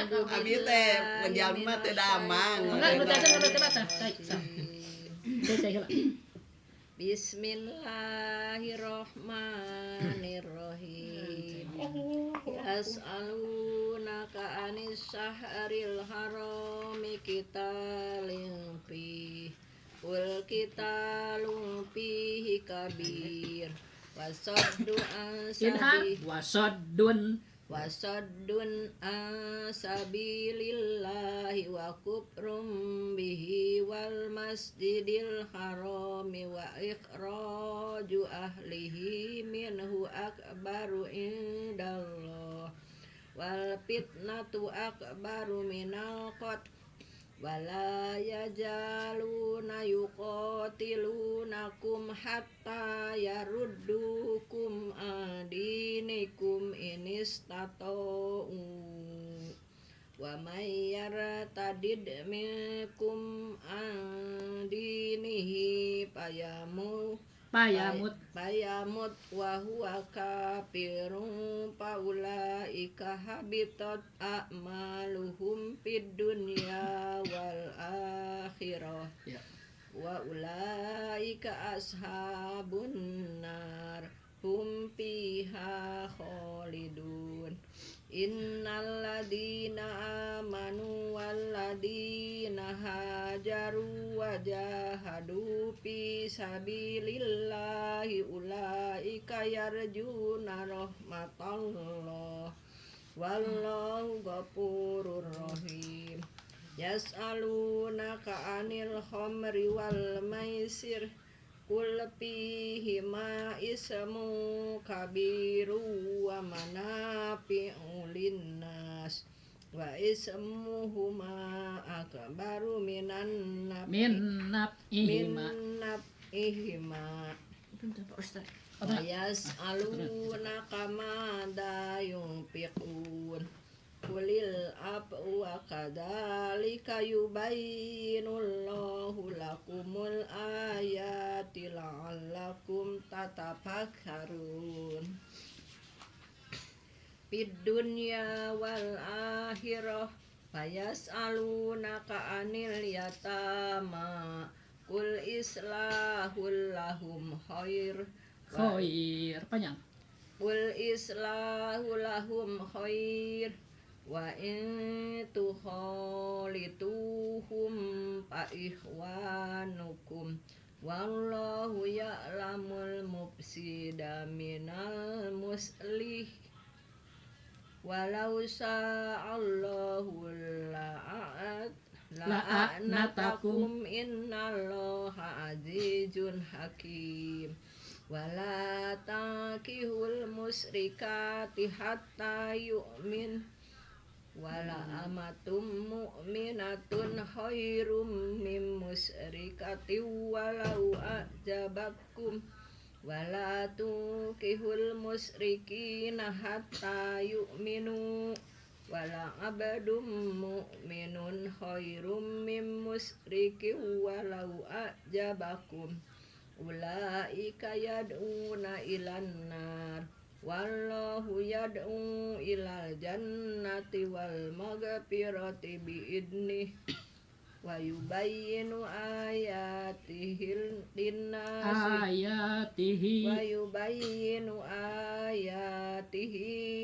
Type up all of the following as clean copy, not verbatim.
Abi teh menjalma teu damang. Bismillahirrahmanirrahim. Yas'alunaka 'anis syahril harami qitalin fihi qul qitalun fihi kabir wasaddun an sabilillahi wa kufrum bihi wal masjidil harami wa ikhraju ahlihi minhu akbaru indallah wal fitnatu akbaru minal qatl wala yajaluna yuqatilunakum hatta yaruddukum adinikum inistata'u wa may yartadid minkum adinihi payamut wa huwa kafirun faulaika habitat a'maluhum fid dunya wal akhirah wa ulaika ashabun nar hum fiha khalidun innal ladina amanu wal ladina hajaru wa jahadu fi sabilillahi ulaika yarjuna rahmatallah wallahu ghafurur rahim yas'alunaka 'anil khamri wal maisir qul fihima ismu kabiru wa manafi'u linnas wa ismuhuma akbaru minan naf'ihima wa yas'alunaka madza yunfiqun qulil afu wa kadzalika yubayyinullahu lakumul ayati la'allakum tatafakkarun fid dunya wal akhirah fayas'alunaka 'anil yatama qul islahul lahum khair panjang qul islahul lahum khair wa in tukhalituhum fa ikhwanukum wallahu ya'lamul mufsida minal muslih walau sa'allahu la'anatakum innallaha azizun hakim wala tankihul musyrikati hatta yu'min wala amatum mu'minatun khairum min musyrikatin walau ajabakum wala tunkihul musyrikina hatta yu'minu wala abdum mu'minun khairum min musyrikin walau ajabakum ulaika yad'una ilan nar wallahu yad'u ilal jannati wal maghfirati biidnih wa yubayyinu ayatihi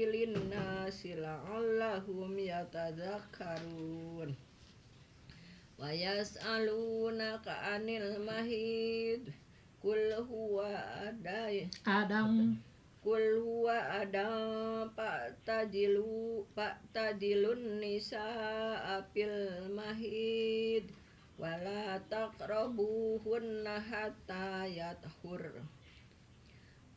linnasi la'allahum yatadzakkarun wa yas'alunaka 'anil mahid qul huwa adam fa'tadilun nisaa fil mahid wala taqrabuhunna hatta yathur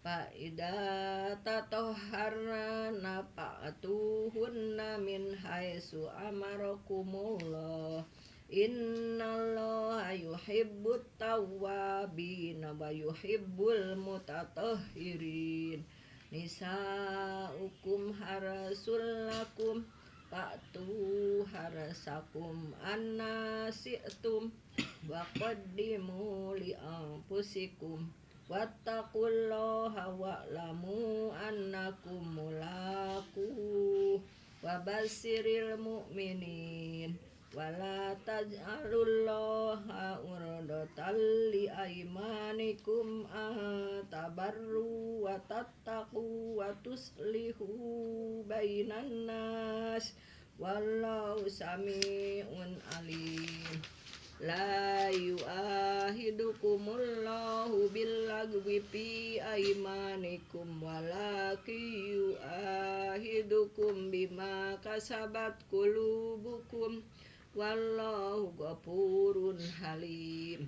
fa idza tatahharna fa'tuhunna min haitsu amarakumullah innallaha yuhibbut tawwabina wa yuhibbul mutatahhirin nisaukum harasul lakum fa'tu harasakum annasi'tum wa qaddimu li anfusikum wattaqullaha wa'lamu annakum mulaquh wa basyiril mu'minin wala taj'alullaha urdatan li aymanikum tabarru wa tattaqu wa tuslihu bainan nas wallahu sami'un alim. La yu'ahidukumullahu billagwi fi aymanikum walakin yu'ahidukum bima kasabat qulubukum wallahu ghafurun halim.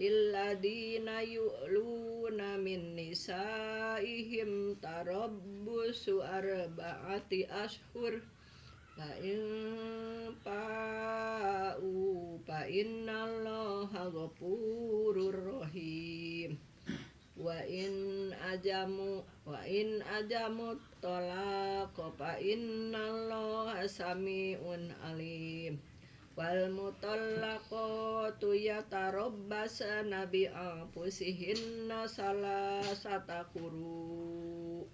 Lilladina yu'luna min nisaihim tarabbusu arba'ati ashhur fa in fa'u fa innallaha ghafurur rahim. Wa in ajamu talaq fa innallaha sami'un alim. Wal mutallaqatu yatarabbasna bi anfusihinna salasata quru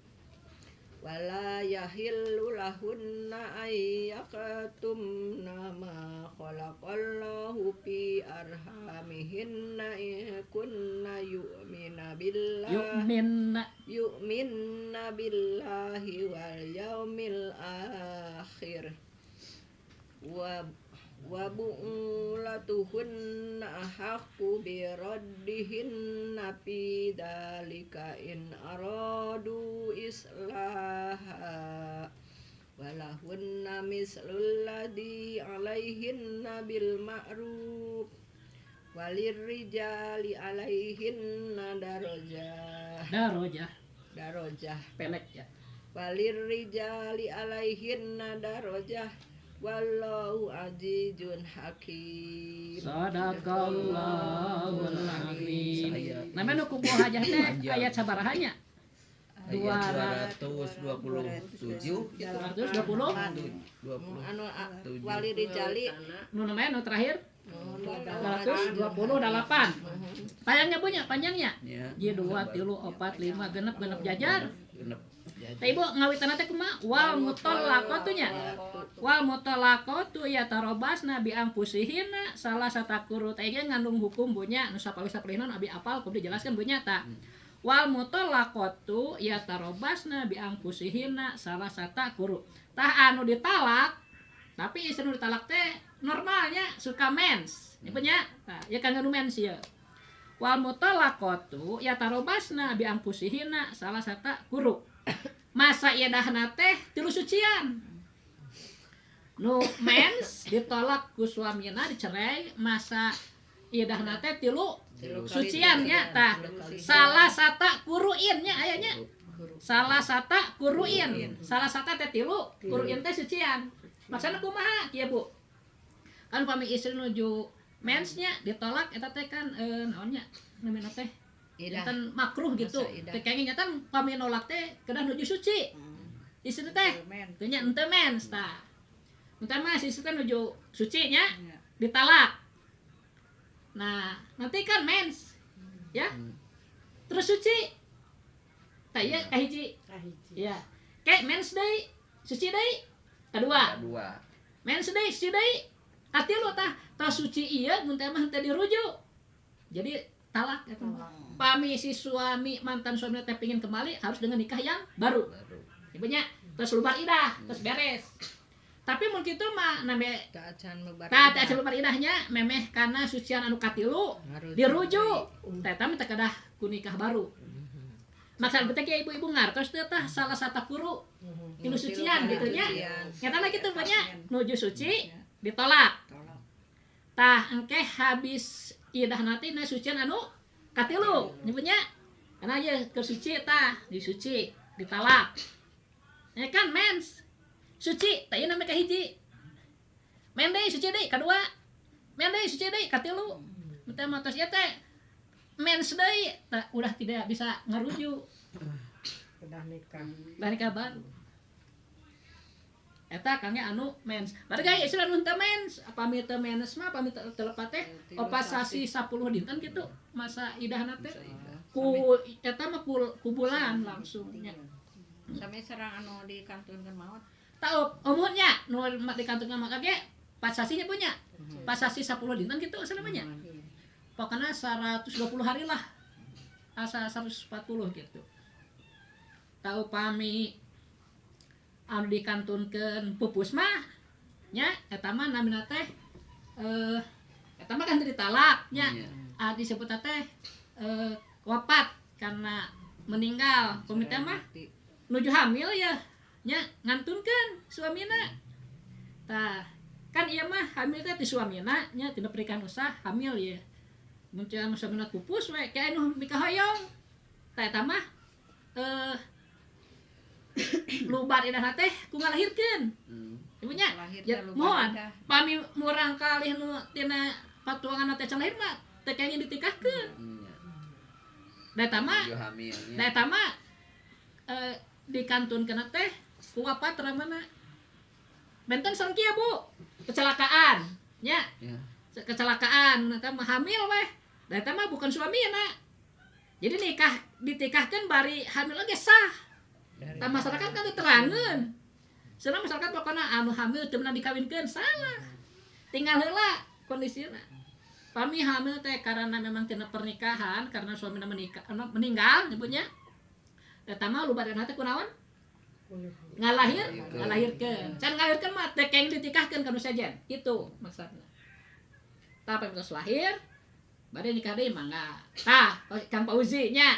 wala yahillu lahunna ayyakatumna ma khalaqallahu fi arhamihinna in kunna yu'minna billahi wal yawmil akhir wa bu'ulatuhunna ahaqqu bi raddihinna fi dzalika in aradu islaha walahunna mislul ladzi 'alaihinna bil ma'ruf walirrijali 'alaihinna darajah pelek ya. walirrijali 'alaihinna darajah wallahu azizun hakim. Sadaqallahul azim. Namanya kubu hajah teh ayat sabarahanya? 227 Anu walirijali nu namanya nu terakhir 228. Panjangnya ya. J 2 3 4 5 genep jajar. Genep. Teh ibu ngawitanna teh kumaha? Wal mutallaqatunya. Wal mutallaqatu ya tarobasna bi anfusihinna salah satakuru teh ngandung hukum bunya nu sapawi-sapalihna abi apal kudu dijelaskan bunya ta. Wal mutallaqatu ya tarobasna bi anfusihinna salah satakuru. Tah anu ditalak tapi istri nu ditalak teh normalnya suka mens. Ya punya. Tah ya kan anu mens ya. Wal mutallaqatu ya tarobasna bi anfusihinna salah satakuru. Masa iedahna teh 3 sucian. Nu mens ditolak ku suamina dicerai masa iedahna teh 3 sucian nya tah. Salah sata kuruin nya aya nya. Salah sata kuruin. Salah sata teh 3 kuruin teh sucian. Maksana kumaha kieu Bu? Kan pami istri nuju mensnya ditolak eta teh kan naon nya namina teh kan makruh gitu. Teh kayaknya nyata pami nolak teh kedah nuju suci. Istri teh teu nya henteu mens tah. Entar mah istri teh nuju suci nya ditalak. Nah, nanti kan mens. Ya. Terus suci. Tah ieu kahiji. Iya. Kayak mens deui, suci deui. Kedua. Mens deui, suci deui. Atilu tah suci ieu mun teh mah teu dirujuk. Jadi talak eta mah. Pami si suami mantan suami teh pengin kembali harus dengan nikah yang baru. Ibunya terus lubar idah, terus beres. Tapi mun kitu mah nambe tah acan lubar idahnya memeh kana sucian anu katilu dirujuk. Teh tah teh kadah ku nikah baru. Maksud teh kieu ibu-ibu ngartos teh tah salah satakuru tilu sucian gitu nya. Nyatana kitu banyak nuju suci ditolak. Tah engke habis idahna teh na sucian anu katilu nyebutnya karena aja kesuci tah disuci ditalak ya kan mens suci tah ieu namanya kahiji men deui suci deui kadua men deui suci deui katilu teh mah tos ieu teh mens deui tah udah tidak bisa ngarujuk udah nikah baru eta kangnya anu mens bari gaya istilah nu teu mens pami teu mens mah pami teu lepat teh opasasi 10 dinten kitu masa idahna teh ku eta mah ku bulan langsung nya sampai serang anu dikantunkeun maot tahu umurnya nu dikantongkeun mah kage pasasinya punya pasasi 10 dinten gitu asa namanya pokoknya 120 hari lah asa 140 gitu tahu pami anu dikantunkeun pupus mah nya eta mah namina teh eta mah kan ditalak nya disebut teh wafat karena meninggal komite mah nuju hamil ya nya ngantunkeun suamina tah kan ieu mah hamil teh ti suamina nya tina pernikahan usah hamil ya mun can suamina pupus we kae anu mikahoyong tah eta mah lubar indah teh ku ngalahirkeun ibunya ya mohon pami murang kalih nu tina patuangan teh can lahir mah teh kayaknya ditikahkeun da eta mah dikantunkeun teh ku apa teramana benten sareng kieu Bu kecelakaan nya kecelakaan eta mah hamil weh da eta mah bukan suamina jadi nikah ditikahkeun bari hamil ge sah ta masyarakat kan diterangeun seurang masyarakat pokona anu hamil teu meunang dikawinkeun salah tinggal heula kondisina pami hamil teh karena memang tina pernikahan karena suamina meninggal nyebutnya eta mah lubareun teh kunaon ngalahirkeun can ngalahirkeun mah teh keng ditikahkeun kana sajen itu maksudna tapi pas lahir bade nikah deui mangga tah kan Pak Uzi nya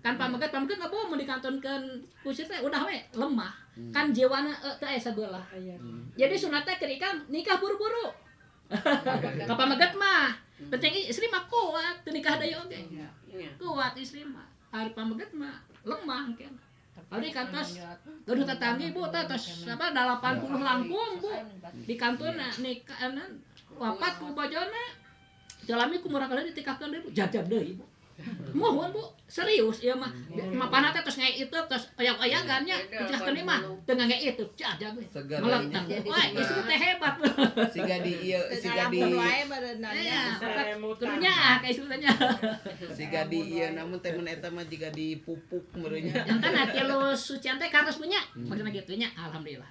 kan pameget mah mau dikantonkeun kusir teh udah we lemah kan jiwana teu aya sabelah jadi sunat teh keur nikah buru-buru ka pameget mah penting istri mah kuat teu nikah deui oge kuat istri mah ari pameget mah lemah engke ari kantos gaduh tatanggi Bu tos apa 80 langkung Bu di kantorna nikah wafat ku bojona jalami kumurang kali ditikahkeun deui jajan deui Bu mohon Bu serius ieu mah mapana teh tos ngae itu tos oyag-oyagan nya ditikahkeun ieu mah teu ngage itu jajan we meletang wah istri teh hebat siga di ieu siga di turunnya ka istri teh nya siga di ieu namun teh mun eta mah jiga dipupuk meureunnya kan ati lu sucian teh karos punya maksudna kitu nya alhamdulillah